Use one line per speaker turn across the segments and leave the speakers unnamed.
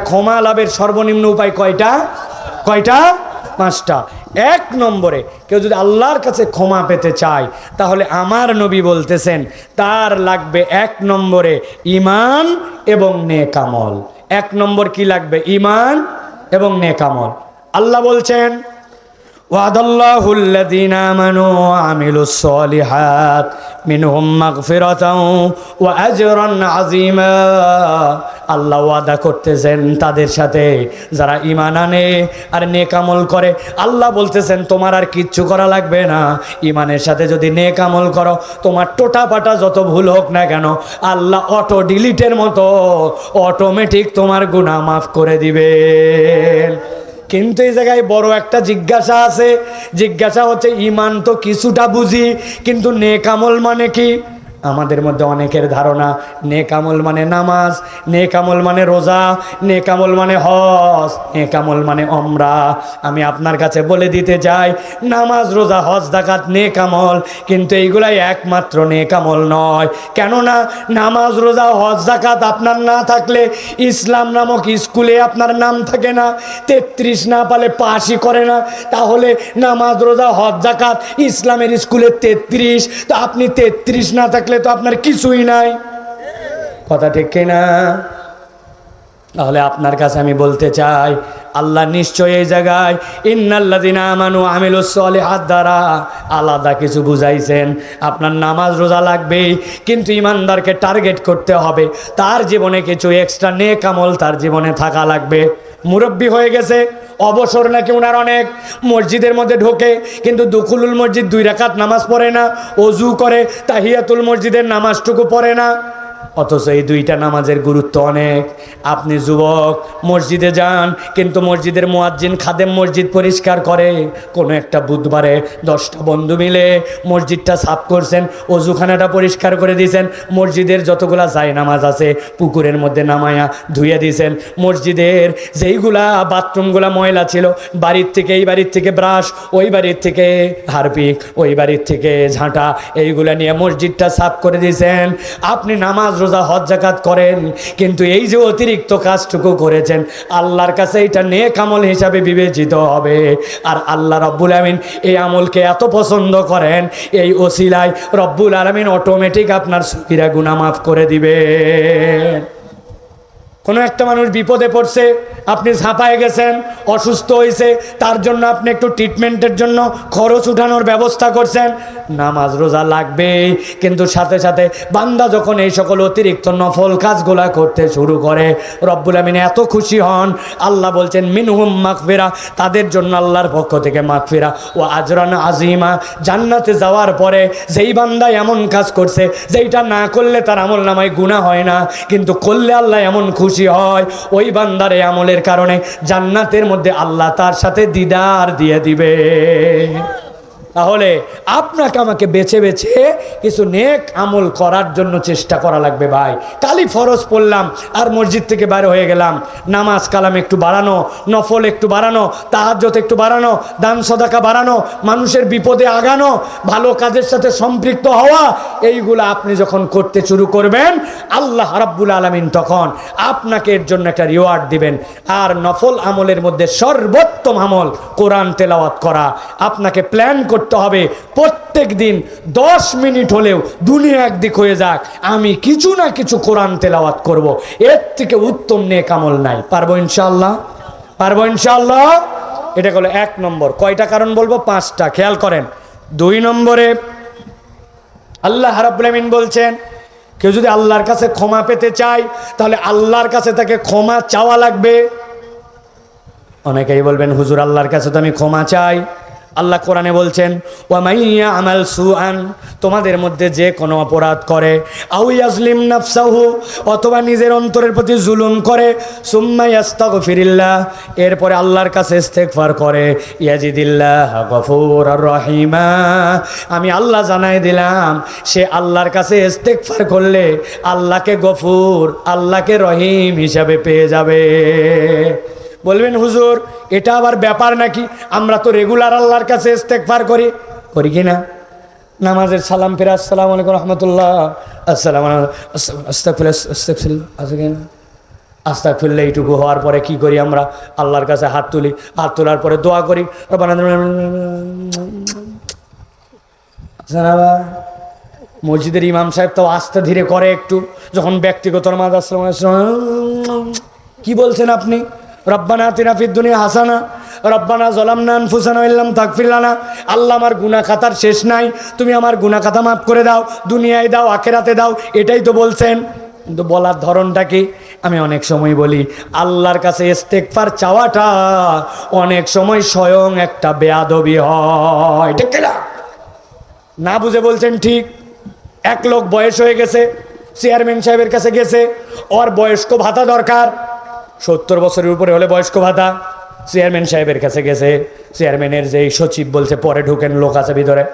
ক্ষমা লাভের সর্বনিম্ন উপায় কয়টা? পাঁচটা। এক নম্বরে কেউ যদি আল্লাহর কাছে ক্ষমা পেতে চায় তাহলে আমার নবী বলতেছেন তার লাগবে এক নম্বরে ঈমান এবং নেক আমল। এক নম্বর কি লাগবে? ঈমান এবং নেক আমল। আল্লাহ বলছেন ওয়াদাল্লাহুল লাযীনা আমানু ওয়া আমিলুস সলিহাত মিনহুম মাগফিরাতাও ওয়া আজরান আযীমা। আল্লাহ ওয়াদা করতেছেন তাদের সাথে যারা ঈমান আনে আর নেক আমল করে। আল্লাহ বলতেছেন তোমার আর কিচ্ছু করা লাগবে না। ঈমানের সাথে যদি নেক আমল করো, তোমার টোটাপাটা যত ভুল হোক না কেন, আল্লাহ অটো ডিলিটের মতো অটোমেটিক তোমার গুনাহ মাফ করে দিবেন। কিন্তু এই জায়গায় বড় একটা জিজ্ঞাসা আছে। জিজ্ঞাসা হচ্ছে ঈমান তো কিছুটা বুঝি, কিন্তু নেক আমল মানে কি? আমাদের মধ্যে অনেকের ধারণা নেক আমল মানে নামাজ, নেক আমল মানে রোজা, নেক আমল মানে হজ, নেক আমল মানে ওমরা। আমি আপনার কাছে বলে দিতে চাই নামাজ, রোজা, হজ, যাকাত নেক আমল, কিন্তু এইগুলাই একমাত্র নেক আমল নয়। কেননা নামাজ, রোজা, হজ, যাকাত আপনার না থাকলে ইসলাম নামক স্কুলে আপনার নাম থাকে না। 33 না পালে পাশই করে না। তাহলে নামাজ, রোজা, হজ, যাকাত ইসলামের স্কুলে 33, তো আপনি 33 না থাকলে তো আপনার কিছুই নাই। কথা ঠিক কিনা? তাহলে আপনার কাছে আমি বলতে চাই আল্লাহ নিশ্চয়ই এই জায়গায় ইন্নাল্লাযীনা আমানু ওয়া আমিলুস সলিহাত দ্বারা আলাদা কিছু বুঝাইছেন। আপনার নামাজ রোজা লাগবেই, কিন্তু ইমানদারকে টার্গেট করতে হবে তার জীবনে কিছু এক্সট্রা নেক আমল তার জীবনে থাকা লাগবে। মুরব্বি হয়ে গেছে, অবসর নাকি ওনার অনেক, মসজিদের মধ্যে ঢোকে কিন্তু দুখুলুল মসজিদ 2 রাকাত নামাজ পড়ে না, অজু করে তাহিয়াতুল মসজিদের নামাজটুকু পড়ে না, অথচ এই 2টা নামাজের গুরুত্ব অনেক। আপনি যুবক মসজিদে যান, কিন্তু মসজিদের মুয়াজ্জিন খাদেম মসজিদ পরিষ্কার করে। কোনো একটা বুধবারে 10টা বন্ধু মিলে মসজিদটা সাফ করছেন, অজুখানাটা পরিষ্কার করে দিয়েছেন, মসজিদের যতগুলা যায় নামাজ আছে পুকুরের মধ্যে নামায়া ধুয়ে দিয়েছেন, মসজিদের যেইগুলা বাথরুমগুলা ময়লা ছিল বাড়ির থেকে, এই বাড়ির থেকে ব্রাশ, ওই বাড়ির থেকে হারপিক, ওই বাড়ির থেকে ঝাঁটা, এইগুলা নিয়ে মসজিদটা সাফ করে দিয়েছেন। আপনি নামাজ, রোজা, হজ, যাকাত করেন, কিন্তু এই যে অতিরিক্ত কাজটুকু করেছেন আল্লাহর কাছে এটা নেক আমল হিসাবে বিবেচিত হবে। আর আল্লাহ রব্বুল আলামিন এই আমলকে এত পছন্দ করেন, এই ওসিলায় রব্বুল আলামিন অটোমেটিক আপনার সগীরা গুনাহ মাফ করে দিবেন। কোনো একটা মানুষ বিপদে পড়ছে, আপনি ঝাঁপায়ে গেছেন, অসুস্থ হয়েছে, তার জন্য আপনি একটু ট্রিটমেন্টের জন্য খরচ উঠানোর ব্যবস্থা করছেন। নামাজ রোজা লাগবেই, কিন্তু সাথে সাথে বান্দা যখন এই সকল অতিরিক্ত নফল কাজগুলা করতে শুরু করে রব্বুল আমিন এত খুশি হন। আল্লাহ বলছেন মিনহুম মাগফিরা, তাদের জন্য আল্লাহর পক্ষ থেকে মাগফিরা ও আজরান আজিমা। জান্নাতে যাওয়ার পরে যেই বান্দা এমন কাজ করছে যেইটা না করলে তার আমল নামায় গুনাহ হয় না, কিন্তু করলে আল্লাহ এমন খুশি হয়, ওই বান্দার এই আমলের কারণে জান্নাতের মধ্যে আল্লাহ তার সাথে দিদার দিয়ে দিবে। তাহলে আপনাকে আমাকে বেছে বেছে কিছু নেক আমল করার জন্য চেষ্টা করা লাগবে ভাই। কালি ফরজ পড়লাম আর মসজিদ থেকে বাইরে হয়ে গেলাম, নামাজ কালাম একটু বাড়ানো, নফল একটু বাড়ানো, তাহাজ্জুদ একটু বাড়ানো, দান সদাকা বাড়ানো, মানুষের বিপদে আগানো, ভালো কাজের সাথে সম্পৃক্ত হওয়া, এইগুলো আপনি যখন করতে শুরু করবেন আল্লাহ রাব্বুল আলামিন তখন আপনাকে এর জন্য একটা রিওয়ার্ড দিবেন। আর নফল আমলের মধ্যে সর্বোত্তম আমল কোরআন তেলাওয়াত করা। আপনাকে প্ল্যান করতে হবে প্রত্যেক দিন 10 মিনিট হলেও দুনিয়া একদিক হয়ে যাক, আমি কিছু না কিছু কোরআন তেলাওয়াত করব। এর থেকে উত্তম নেক আমল নাই। পারবো ইনশাআল্লাহ? পারবো ইনশাআল্লাহ? এটা হলো 1 নম্বর। কয়টা কারণ বলবো? 5টা। খেয়াল করেন। 2 নম্বরে আল্লাহ রাব্বুল আমিন বলছেন কেউ যদি আল্লাহর কাছে ক্ষমা পেতে চায় তাহলে আল্লাহর কাছে তাকে ক্ষমা চাওয়া লাগবে। অনেকেই বলবেন হুজুর আল্লাহর কাছে তো আমি ক্ষমা চাই। আল্লাহ কোরআনে বলছেন ওয়া মাইয়া আমাল সুআন, তোমাদের মধ্যে যে কোনো অপরাধ করে, আও ইয়াজলিম নাফসাহু, অথবা নিজের অন্তরের প্রতি জুলুম করে, সুম্মা ইয়াস্তাগফিরিল্লাহ, এরপরে আল্লাহর কাছে ইস্তেগফার করে, ইয়াজিদিল্লাহ গফুরুর রহিমা, আমি আল্লাহ জানাই দিলাম সে আল্লাহর কাছে ইস্তেগফার করলে আল্লাহকে গফুর, আল্লাহকে রহিম হিসাবে পেয়ে যাবে। বলবেন হুজুর এটা আবার ব্যাপার নাকি? আমরা তো রেগুলার আল্লাহর কাছে ইস্তেগফার করি কি না? নামাজের সালাম ফিরে আসসালামু আলাইকুম রহমতুল্লাহ, আসসালামু আলাইকুম, আস্তাগফিরুল্লাহ, আস্তাগফিরুল্লাহ আছে কিনা? আস্তাগফিরুল্লাহ এইটুকু হওয়ার পরে কি করি আমরা? আল্লাহর কাছে হাত তুলি, হাত তোলার পরে দোয়া করি। মসজিদের ইমাম সাহেব তো আস্তে ধীরে করে একটু, যখন ব্যক্তিগত নামাজ কি বলছেন আপনি? রব্বানা আতিনা ফিদ দুনিয়া হাসানা রব্বানা যালামনা আনফুসানা ইল্লাম তাগফির লানা। আল্লাহ আমার গুনাহ খাতার শেষ নাই, তুমি আমার গুনাহ খাতা মাফ করে দাও, দুনিয়ায় দাও আখিরাতে দাও, এটাই তো বলছেন। কিন্তু বলার ধরনটা কি? আমি অনেক সময় বলি আল্লাহর কাছে ইস্তেগফার চাওয়াটা অনেক সময় স্বয়ং একটা বেয়াদবি হয়, ঠিক না? না বুঝে বলছেন ঠিক। এক লোক বয়স হয়ে গেছে, চেয়ারম্যান সাহেবের কাছে গেছে, ওর বয়স্ক ভাতা দরকার, 70 বছরের উপরে হলে বয়স্ক ভাতা। চেয়ারম্যান সাহেবের কাছে গেছে, চেয়ারম্যানের যেই সচিব বলছে পরে ঢুকেন, লোক আছে ভিতরে।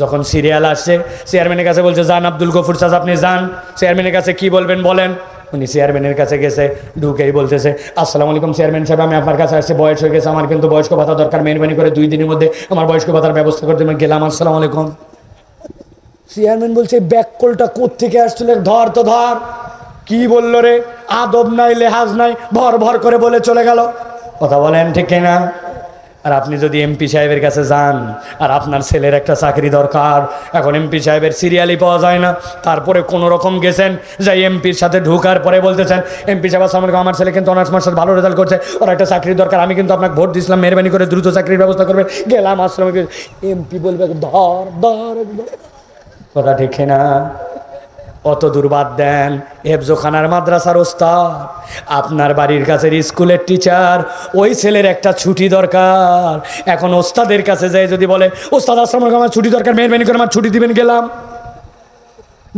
যখন সিরিয়াল আসছে চেয়ারম্যানের কাছে বলছে যান আব্দুল গফুর চাচা আপনি যান। চেয়ারম্যানের কাছে কি বলবেন বলেন। উনি চেয়ারম্যানের কাছে গেছে, ঢুকেই বলতেছে আসসালামু আলাইকুম চেয়ারম্যান সাহেব, আমি আপনার কাছে আসছি, বয়স হয়ে গেছে, আমার কিন্তু বয়স্ক ভাতা দরকার, মেহরবানি করে 2 দিনের মধ্যে আমার বয়স্ক ভাতার ব্যবস্থা করে দেবেন। গেলাম, আসসালামু আলাইকুম। চেয়ারম্যান বলছে ব্যাককলটা কোত্থেকে আসছিল, ধর তো ধর। কি বললো রে? আদব নাই, লেহাজ নাই, ভর ভর করে বলে চলে গেল। কথা বলেন ঠিক না? আর আপনি যদি এমপি সাহেবের কাছে যান, আর আপনার ছেলের একটা চাকরি দরকার, এখন এমপি সাহেবের সিরিয়ালই পাওয়া যায় না, তারপরে কোনো রকম গেছেন, যাই এমপির সাথে ঢোকার পরে বলতেছেন এমপি সাহেব আসসালামু আলাইকুম, আমার ছেলে কিন্তু অনার্স মাস্টার্স ভালো রেজাল্ট করছে, ওর একটা চাকরির দরকার, আমি কিন্তু আপনাকে ভোট দিয়েছিলাম, মেহরবানি করে দ্রুত চাকরির ব্যবস্থা করবে। গেলাম, আসলাম। এমপি বলবে ধর ধর। কথা ঠিক না? অত দূর বাদ দেন, হেফজোখানার মাদ্রাসার ওস্তাদ, আপনার বাড়ির কাছের স্কুলের টিচার, ওই ছেলের একটা ছুটি দরকার। এখন ওস্তাদের কাছে যাই যদি বলে ওস্তাদ আসসালামু আলাইকুম আমার ছুটি দরকার, মেহরবানি করে আমার ছুটি দিবেন, গেলাম,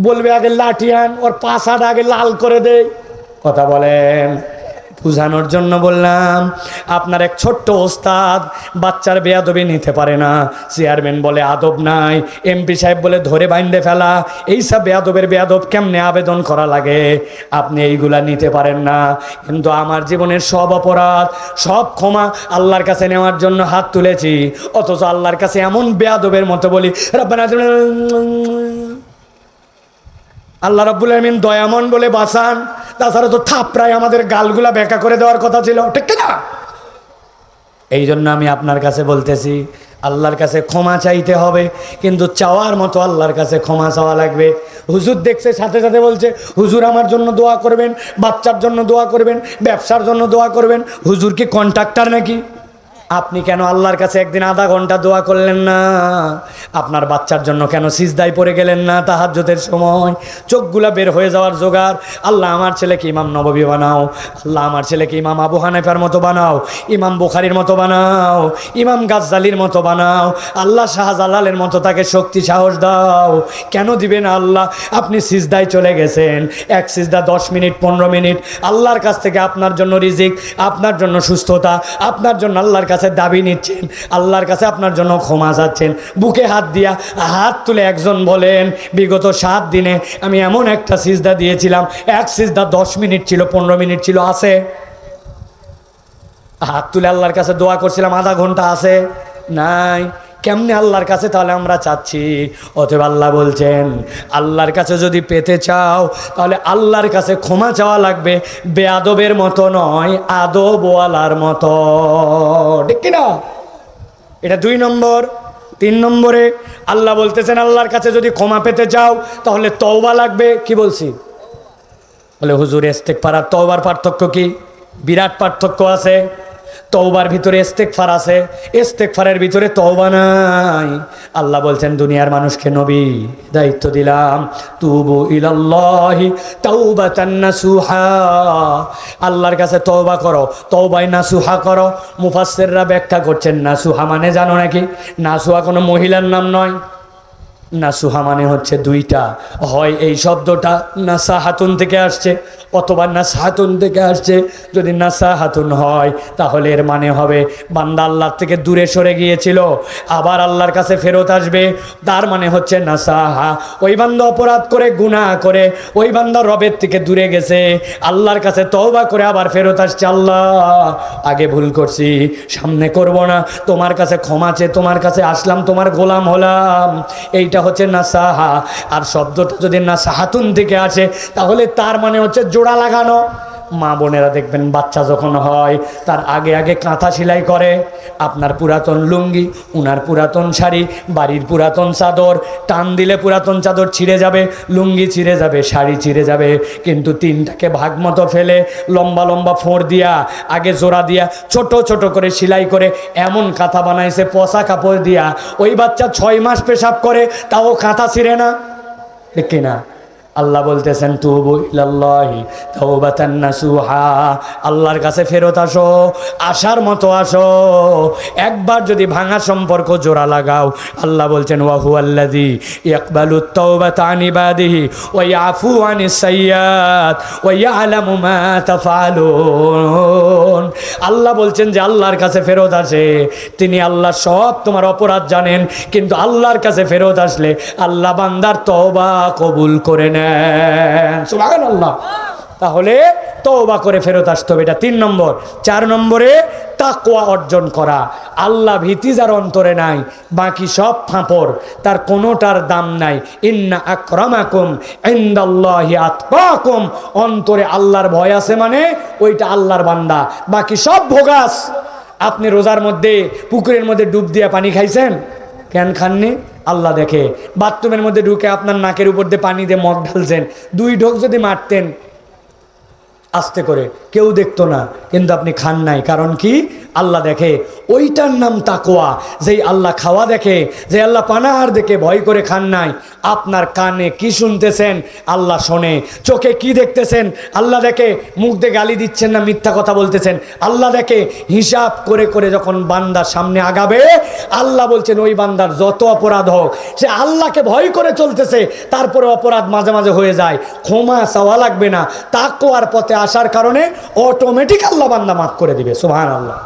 বলবে আগে লাঠি আন, ওর পাছাটা আগে লাল করে দেয়। কথা বলেন। বুঝানোর জন্য বললাম, আপনার এক ছোট্ট ওস্তাদ বাচ্চার বেয়াদবি নিতে পারে না, চেয়ারম্যান বলে আদব নাই, এমপি সাহেব বলে ধরে বাইন্ধে ফেলা, এইসব বেয়াদবের বেয়াদব কেমনে আবেদন করা লাগে, আপনি এইগুলা নিতে পারেন না। কিন্তু আমার জীবনের সব অপরাধ, সব ক্ষমা আল্লাহর কাছে নেওয়ার জন্য হাত তুলেছি, অথচ আল্লাহর কাছে এমন বেয়াদবের মতো বলি রব্বানা, আল্লাহ রাব্বুল আলামিন দয়ামন বলে বাঁচান, তাছাড়া তো থাপড়ায় আমাদের গালগুলা ব্যাখ্যা করে দেওয়ার কথা ছিল, ঠিক না? এই জন্য আমি আপনার কাছে বলতেছি আল্লাহর কাছে ক্ষমা চাইতে হবে, কিন্তু চাওয়ার মতো আল্লাহর কাছে ক্ষমা চাওয়া লাগবে। হুজুর দেখছে সাথে সাথে বলছে হুজুর আমার জন্য দোয়া করবেন, বাচ্চার জন্য দোয়া করবেন, ব্যবসার জন্য দোয়া করবেন। হুজুর কি কন্ট্রাক্টর নাকি? আপনি কেন আল্লাহর কাছে একদিন আধা ঘন্টা দোয়া করলেন না? আপনার বাচ্চার জন্য কেন সিজদায় পড়ে গেলেন না তাহাজ্জুদের সময়? চোখগুলা বের হয়ে যাওয়ার জোগাড়। আল্লাহ আমার ছেলেকে ইমাম নববী বানাও, আল্লাহ আমার ছেলেকে ইমাম আবু হানিফার মতো বানাও, ইমাম বুখারীর মতো বানাও, ইমাম গাজ্জালির মতো বানাও, আল্লাহ শাহজালালের মতো তাকে শক্তি সাহস দাও। কেন দিবেন আল্লাহ? আপনি সিজদায় চলে গেছেন, এক সিজদা 10 মিনিট 15 মিনিট, আল্লাহর কাছ থেকে আপনার জন্য রিজিক, আপনার জন্য সুস্থতা, আপনার জন্য আল্লাহর কাছে দাবি নিচ্ছেন, আল্লাহর কাছে আপনার জন্য ক্ষমা চাচ্ছেন। বুকে হাত দিয়া হাত তুলে একজন বলেন বিগত 7 দিনে আমি এমন একটা সিজদা দিয়েছিলাম, এক সিজদা 10 মিনিট ছিল, 15 মিনিট ছিল, আছে? হাত তুলে আল্লাহর কাছে দোয়া করছিলাম আধা ঘন্টা, আছে? নাই। কেমনে আল্লাহর কাছে তাহলে আমরা চাচ্ছি? অতএব আল্লাহ বলছেন আল্লাহর কাছে যদি পেতে চাও তাহলে আল্লাহর কাছে ক্ষমা চাওয়া লাগবে, বেয়াদবের মতো নয়, আদবওয়ালার মতো, ঠিক কিনা? এটা 2 নম্বর। 3 নম্বরে আল্লাহ বলতেছেন আল্লাহর কাছে যদি ক্ষমা পেতে চাও তাহলে তওবা লাগবে। কি বলছি? বলে হুজুর ইস্তেগফার আর তওবার পার্থক্য কি? বিরাট পার্থক্য আছে। তওবার ভিতরে ইস্তেগফার আছে, ইস্তেগফারের ভিতরে তওবা নাই। আল্লাহ বলছেন দুনিয়ার মানুষকে নবী দায়িত্ব দিলাম, তুবু ইলাল্লাহি তাওবাতান নাসুহা, আল্লাহর কাছে তওবা করো, তওবাই নাসুহা করো। মুফাসসিররা ব্যাখ্যা করছেন নাসুহা মানে জানো নাকি? নাসুহা কোনো মহিলার নাম নয়। নাসুহা মানে হচ্ছে 2টা, হয় এই শব্দটা নাসাহাতুন থেকে আসছে অথবা নাসাহাতুন থেকে আসছে। যদি নাসাহাতুন হয় তাহলে এর মানে হবে বান্দা আল্লাহর থেকে দূরে সরে গিয়েছিল, আবার আল্লাহর কাছে ফেরত আসবে, তার মানে হচ্ছে নাসাহা। ওই বান্দা অপরাধ করে গুনাহ করে ওই বান্দা রবের থেকে দূরে গেছে, আল্লাহর কাছে তওবা করে আবার ফেরত আসছে, আল্লাহ আগে ভুল করছি, সামনে করব না, তোমার কাছে ক্ষমা চেয়ে তোমার কাছে আসলাম, তোমার গোলাম হলাম। এইটা হচ্ছে নাসাহা। আর শব্দটা যদি নাসাহাতুন থেকে আসে তাহলে তার মানে হচ্ছে জোড়া লাগানো, মা বোনেরা দেখবেন বাচ্চা যখন হয় তার আগে আগে কাঁথা সেলাই করে। আপনার পুরাতন লুঙ্গি, উনার পুরাতন শাড়ি, বাড়ির পুরাতন চাদর, টান দিলে পুরাতন চাদর ছিঁড়ে যাবে, লুঙ্গি ছিঁড়ে যাবে, শাড়ি ছিঁড়ে যাবে, কিন্তু তিনটাকে ভাগ মতো ফেলে লম্বা লম্বা ফোঁড় দিয়া আগে জোড়া দিয়া ছোট ছোট করে সেলাই করে এমন কাঁথা বানাইছে পচা কাপড় দিয়া, ওই বাচ্চা 6 মাস পেশাব করে তাও কাঁথা ছিঁড়ে না, ঠিক কিনা? আল্লাহ বলতেছেন তুবু ইলাল্লাহি তাওবাতান নাসুহা, আল্লাহর কাছে ফেরত আসো, আসার মতো আসো। একবার যদি ভাঙা সম্পর্ক জোড়া লাগাও, আল্লাহ বলছেন ওয়া হুয়াল্লাযী ইয়াকবালুত তাওবাতা আন ইবাদিহি ওয়া ইয়াফু আনিস সাইয়্যাত ওয়া ইয়ালামু মা তাফআলুন। আল্লাহ বলছেন যে আল্লাহর কাছে ফেরত আসে, তিনি আল্লাহ সব তোমার অপরাধ জানেন, কিন্তু আল্লাহর কাছে ফেরত আসলে আল্লাহ বান্দার তওবা কবুল করে নেন। সুবহানাল্লাহ। তাহলে তওবা করে ফেরত আসতে হবে, এটা 3 নম্বর। 4 নম্বরে তাকওয়া অর্জন করা। আল্লাহ ভীতি যার অন্তরে নাই, বাকি সব ফাঁপড়, তার কোনোটার দাম নাই। ইন্না আকরামাকুম ইনদাল্লাহি আতকাকুম, অন্তরে আল্লাহর ভয় আছে মানে ওইটা আল্লাহর বান্দা, বাকি সব ভোগাস। আপনি রোজার মধ্যে পুকুরের মধ্যে ডুব দিয়ে পানি খাইছেন, কেন খাননি? আল্লাহ দেখে। বাথরুমের মধ্যে ঢুকে আপনার নাকের উপর দিয়ে পানি দিয়ে মগ ঢালছেন, 2 ঢোক যদি মারতেন আস্তে করে কেউ দেখতো না, কিন্তু আপনি খান নাই, কারণ কি? আল্লাহ দেখে। ওইটার নাম তাকওয়া। যেই আল্লাহ খাওয়া দেখে, যে আল্লাহ পানাহার দেখে ভয় করে খান নাই। আপনার কানে কি শুনতেছেন আল্লাহ শোনে, চোখে কি দেখতেছেন আল্লাহ দেখে, মুখ দিয়ে গালি দিচ্ছেন না মিথ্যা কথা বলতেছেন আল্লাহ দেখে। হিসাব করে করে যখন বান্দার সামনে আগাবে, আল্লাহ বলছেন ওই বান্দার যত অপরাধ হোক, সে আল্লাহকে ভয় করে চলতেছে, তারপরে অপরাধ মাঝে মাঝে হয়ে যায়, ক্ষমা চাওয়া লাগবে না, তাকওয়ার পথে আসার কারণে অটোমেটিক আল্লাহ বান্দা মাফ করে দিবে। সুবহানাল্লাহ।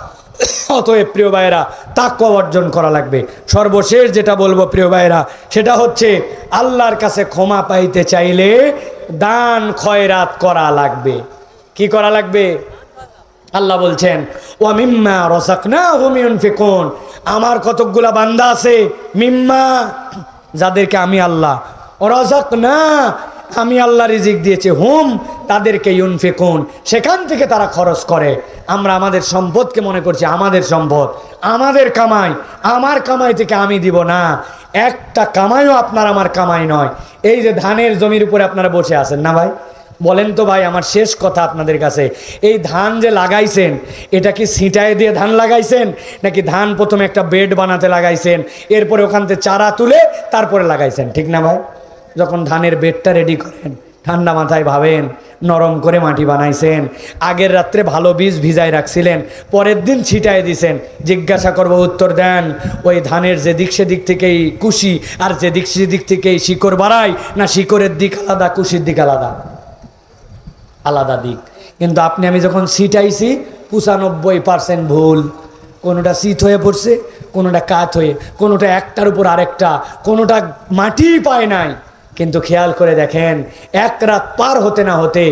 অতএব প্রিয় ভাইয়েরা, তাকওয়া অর্জন করা লাগবে। সর্বশেষ যেটা বলবো প্রিয় ভাইয়েরা, সেটা হচ্ছে আল্লাহর কাছে ক্ষমা পাইতে চাইলে দান খয়রাত করা লাগবে। কি করা লাগবে? আল্লাহ বলছেন ওয়া মিম্মা রাযাকনাহুম ইউনফিকুন, আমার কতকগুলা বান্দা আছে মিম্মা, যাদেরকে আমি আল্লাহ রাযাকনা, আমি আল্লাহ রিজিক দিয়েছি, হুম, তাদেরকে ইউনফিকুন, সেখান থেকে তারা খরচ করে। আমরা আমাদের সম্পদকে মনে করছি আমাদের সম্পদ, আমাদের কামাই, আমার কামাই থেকে আমি দিব না। একটা কামাইও আপনার আমার কামাই নয়। এই যে ধানের জমির উপরে আপনারা বসে আছেন না ভাই, বলেন তো ভাই, আমার শেষ কথা আপনাদের কাছে, এই ধান যে লাগাইছেন, এটা কি ছিটায় দিয়ে ধান লাগাইছেন, নাকি ধান প্রথমে একটা বেড বানাতে লাগাইছেন, এরপরে ওখান থেকে চারা তুলে তারপরে লাগাইছেন? ঠিক না ভাই? যখন ধানের বেডটা রেডি করেন, ঠান্ডা মাথায় ভাবেন, নরম করে মাটি বানাইছেন, আগের রাত্রে ভালো বীজ ভিজায় রাখছিলেন, পরের দিন ছিটায় দিছেন, জিজ্ঞাসা করবো, উত্তর দেন, ওই ধানের যে দিক সেদিক থেকেই কুশি, আর যে দিক সেদিক থেকেই শিকড় বাড়ায়, না শিকড়ের দিক আলাদা, কুশির দিক আলাদা? আলাদা দিক। কিন্তু আপনি আমি যখন ছিটাইছি 95% ভুল, কোনোটা শীত হয়ে পড়ছে, কোনোটা কাত হয়ে, কোনোটা একটার উপর আরেকটা, কোনোটা মাটি পায় নাই। কিন্তু খেয়াল করে দেখেন, এক রাত পার হতে না হতে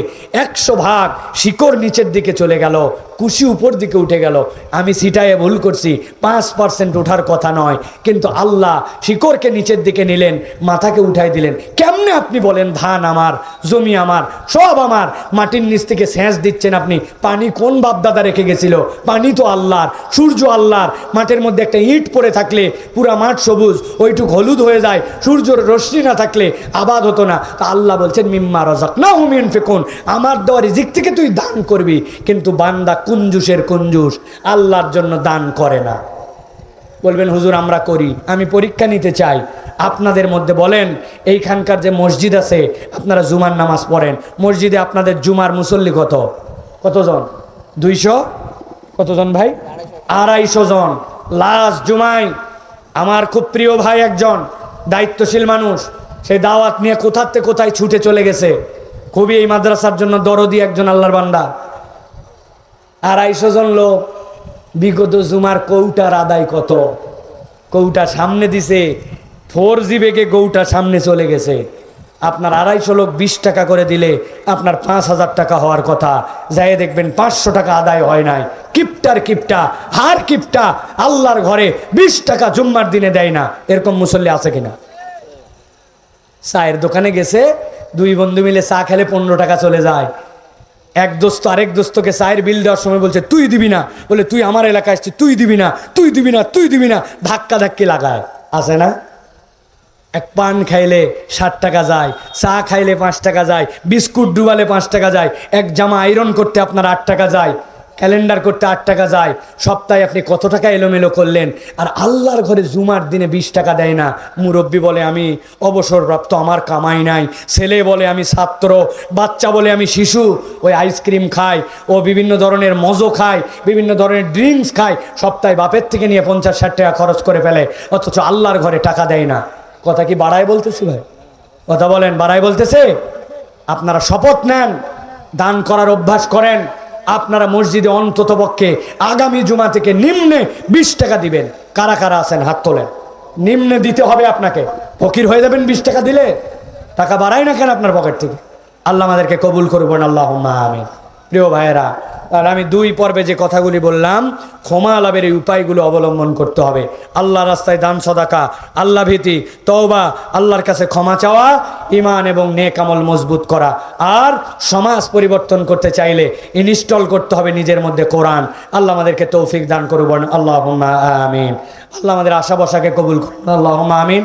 100 ভাগ শিকড় নিচের দিকে চলে গেল, কুশি উপর দিকে উঠে গেল। আমি ছিটায়ে ভুল করছি, 5% ওঠার কথা নয়, কিন্তু আল্লাহ শিকড়কে নিচের দিকে নিলেন, মাথাকে উঠাই দিলেন। কেমনে আপনি বলেন? ধান আমার, জমি আমার, সব আমার, মাটির নিচ থেকে সেচ দিচ্ছেন আপনি। পানি কোন বাপদাদা রেখে গেছিল? পানি তো আল্লাহর, সূর্য আল্লাহর। মাঠের মধ্যে একটা ইট পড়ে থাকলে পুরা মাঠ সবুজ, ওইটুক হলুদ হয়ে যায়, সূর্যর রশ্মি না থাকলে আবাদ হতো না। তা আল্লাহ বলছেন মিম্মা রাযাকনাহুম ইউনফিকুন, আমার দেওয়া রিজিক থেকে তুই দান করবি। কিন্তু বান্দা কুঞ্জুসের কুঞ্জুস, আল্লাহর জন্য দান করে না। বলবেন হুজুর আমরা করি। আমি পরীক্ষা নিতে চাই, আপনাদের মধ্যে বলেন, এইখানকার যে মসজিদ আছে, আপনারা জুমার নামাজ পড়েন, মসজিদে আপনাদের জুমার মুসল্লি কতজন? 200? কতজন ভাই? 250 জন। লাস্ট জুমায় আমার খুব প্রিয় ভাই একজন, দায়িত্বশীল মানুষ, সেই দাওয়াত নিয়ে কোথাতে কোথায় ছুটে চলে গেছে। খুবই এই মাদ্রাসার জন্য দরদি একজন আল্লাহর বান্দা। 250 জন লোক, বিগত জুমার কৌটার আদায় কত? কৌটা সামনে দিছে, 4G বেগে কৌটা সামনে চলে গেছে। আপনার 250 লোক 20 টাকা করে দিলে আপনার 5000 টাকা হওয়ার কথা, যাই দেখবেন 500 টাকা আদায় হয় নাই। কিপটার কিপটা, হার কিপটা, আল্লাহর ঘরে 20 টাকা জুম্মার দিনে দেয় না। এরকম মুসল্লি আছে কিনা? চায়ের দোকানে গেছে, 2 বন্ধু মিলে চা খেলে 15 টাকা চলে যায়। এক দোস্ত আরেক দোস্তকে চায়ের বিল দেওয়ার সময় বলছে তুই দিবি না, বলে তুই আমার এলাকায় আসছিস, তুই দিবি না, তুই দিবি না, তুই দিবি না, ধাক্কা ধাক্কি লাগায়, আছে না? এক পান খাইলে 60 টাকা যায়, চা খাইলে 5 টাকা যায়, বিস্কুট ডুবালে 5 টাকা যায়, এক জামা আয়রন করতে আপনার 8 টাকা যায়, ক্যালেন্ডার করতে 8 টাকা যায়। সপ্তাহে আপনি কত টাকা এলোমেলো করলেন। আর আল্লাহর ঘরে জুমার দিনে 20 টাকা দেয় না। মুরব্বী বলে আমি অবসরপ্রাপ্ত, আমার কামাই নাই, ছেলে বলে আমি ছাত্র, বাচ্চা বলে আমি শিশু, ওই আইসক্রিম খায়, ও বিভিন্ন ধরনের মজো খায়, বিভিন্ন ধরনের ড্রিঙ্কস খায়, সপ্তাহে বাপের থেকে নিয়ে 50-60 টাকা খরচ করে ফেলে, অথচ আল্লাহর ঘরে টাকা দেয় না। কথা কি বাড়ায় বলতেছি ভাই? কথা বলেন, বাড়ায় বলতেছে? আপনারা শপথ নেন, দান করার অভ্যাস করেন। আপনারা মসজিদে অন্তত পক্ষে আগামী জুমা থেকে নিম্নে 20 টাকা দিবেন। কারা কারা আছেন হাত তোলেন। নিম্নে দিতে হবে আপনাকে, ফকির হয়ে যাবেন 20 টাকা দিলে। টাকা বাড়ায় না কেন আপনার পকেট থেকে? আল্লাহ আমাদেরকে কবুল করবেন, আল্লাহুম্মা আমিন। প্রিয় ভাইয়েরা, আর আমি 2 পর্বে যে কথাগুলি বললাম, ক্ষমা লাভের এই উপায়গুলো অবলম্বন করতে হবে। আল্লাহ রাস্তায় দান সদাকা, আল্লাহ ভীতি, তওবা, আল্লাহর কাছে ক্ষমা চাওয়া, ঈমান এবং নেক আমল মজবুত করা। আর সমাজ পরিবর্তন করতে চাইলে ইনস্টল করতে হবে নিজের মধ্যে কোরআন। আল্লাহ আমাদেরকে তৌফিক দান করুন, আল্লাহুম্মা আমিন। আল্লাহ আমাদের আশা বসাকে কবুল করুন, আল্লাহুম্মা আমিন।